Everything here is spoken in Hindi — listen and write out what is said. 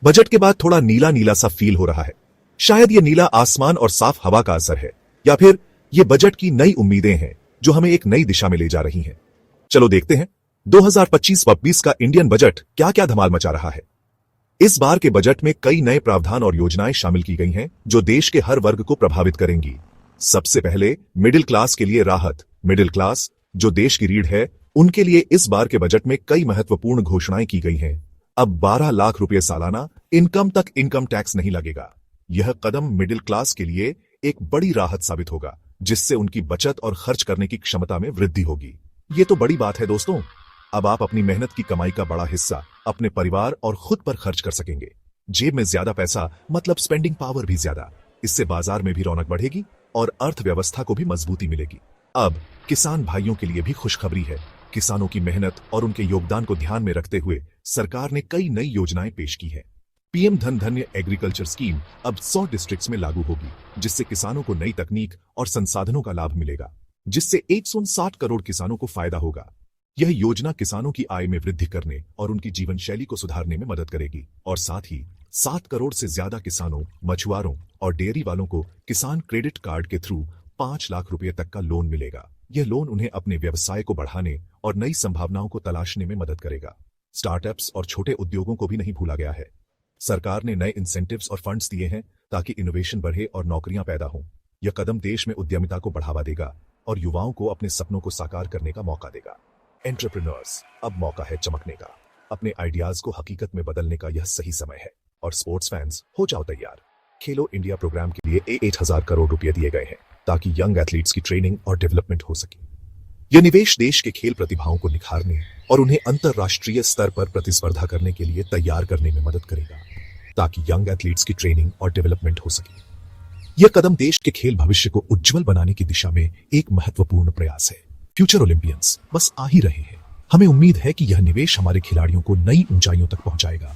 बजट के बाद थोड़ा नीला नीला सा फील हो रहा है। शायद ये नीला आसमान और साफ हवा का असर है, या फिर ये बजट की नई उम्मीदें हैं जो हमें एक नई दिशा में ले जा रही हैं। चलो देखते हैं 2025-26 का इंडियन बजट क्या क्या धमाल मचा रहा है। इस बार के बजट में कई नए प्रावधान और योजनाएं शामिल की गई हैं जो देश के हर वर्ग को प्रभावित करेंगी। सबसे पहले मिडिल क्लास के लिए राहत। मिडिल क्लास जो देश की रीढ़ है, उनके लिए इस बार के बजट में कई महत्वपूर्ण घोषणाएं की गई हैं। अब 12 लाख रुपए सालाना इनकम तक इनकम टैक्स नहीं लगेगा। यह कदम मिडिल क्लास के लिए एक बड़ी राहत साबित होगा, जिससे उनकी बचत और खर्च करने की क्षमता में वृद्धि होगी। ये तो बड़ी बात है दोस्तों। अब आप अपनी मेहनत की कमाई का बड़ा हिस्सा अपने परिवार और खुद पर खर्च कर सकेंगे। जेब में ज्यादा पैसा मतलब स्पेंडिंग पावर भी ज्यादा। इससे बाजार में भी रौनक बढ़ेगी और अर्थव्यवस्था को भी मजबूती मिलेगी। अब किसान भाइयों के लिए भी खुशखबरी है। किसानों की मेहनत और उनके योगदान को ध्यान में रखते हुए सरकार ने कई नई योजनाएं पेश की हैं। पीएम धन धन्य एग्रीकल्चर स्कीम अब 100 डिस्ट्रिक्ट्स में लागू होगी, जिससे किसानों को नई तकनीक और संसाधनों का लाभ मिलेगा, जिससे 160 करोड़ किसानों को फायदा होगा। यह योजना किसानों की आय में वृद्धि करने और उनकी जीवन शैली को सुधारने में मदद करेगी और साथ ही 7 करोड़ से ज्यादा किसानों, मछुआरों और डेयरी वालों को किसान क्रेडिट कार्ड के थ्रू 5 लाख रुपए तक का लोन मिलेगा। यह लोन उन्हें अपने व्यवसाय को बढ़ाने और नई संभावनाओं को तलाशने में मदद करेगा। स्टार्टअप्स और छोटे उद्योगों को भी नहीं भूला गया है। सरकार ने नए इंसेंटिव्स और फंड्स दिए हैं ताकि इनोवेशन बढ़े और नौकरियां पैदा हों। यह कदम देश में उद्यमिता को बढ़ावा देगा और युवाओं को अपने सपनों को साकार करने का मौका देगा। एंटरप्रेन्योर्स, अब मौका है चमकने का। अपने आइडियाज को हकीकत में बदलने का यह सही समय है। और स्पोर्ट्स फैंस, हो जाओ तैयार। खेलो इंडिया प्रोग्राम के लिए 8,000 करोड़ रुपए दिए गए हैं ताकि यंग एथलीट्स की ट्रेनिंग और डेवलपमेंट हो सके। यह निवेश देश के खेल प्रतिभाओं को निखारने और उन्हें अंतर्राष्ट्रीय स्तर पर प्रतिस्पर्धा करने के लिए तैयार करने में मदद करेगा, ताकि यंग एथलीट्स की ट्रेनिंग और डेवलपमेंट हो सके। यह कदम देश के खेल भविष्य को उज्जवल बनाने की दिशा में एक महत्वपूर्ण प्रयास है। फ्यूचर ओलंपियंस बस आ ही रहे हैं। हमें उम्मीद है कि यह निवेश हमारे खिलाड़ियों को नई ऊंचाइयों तक पहुंचाएगा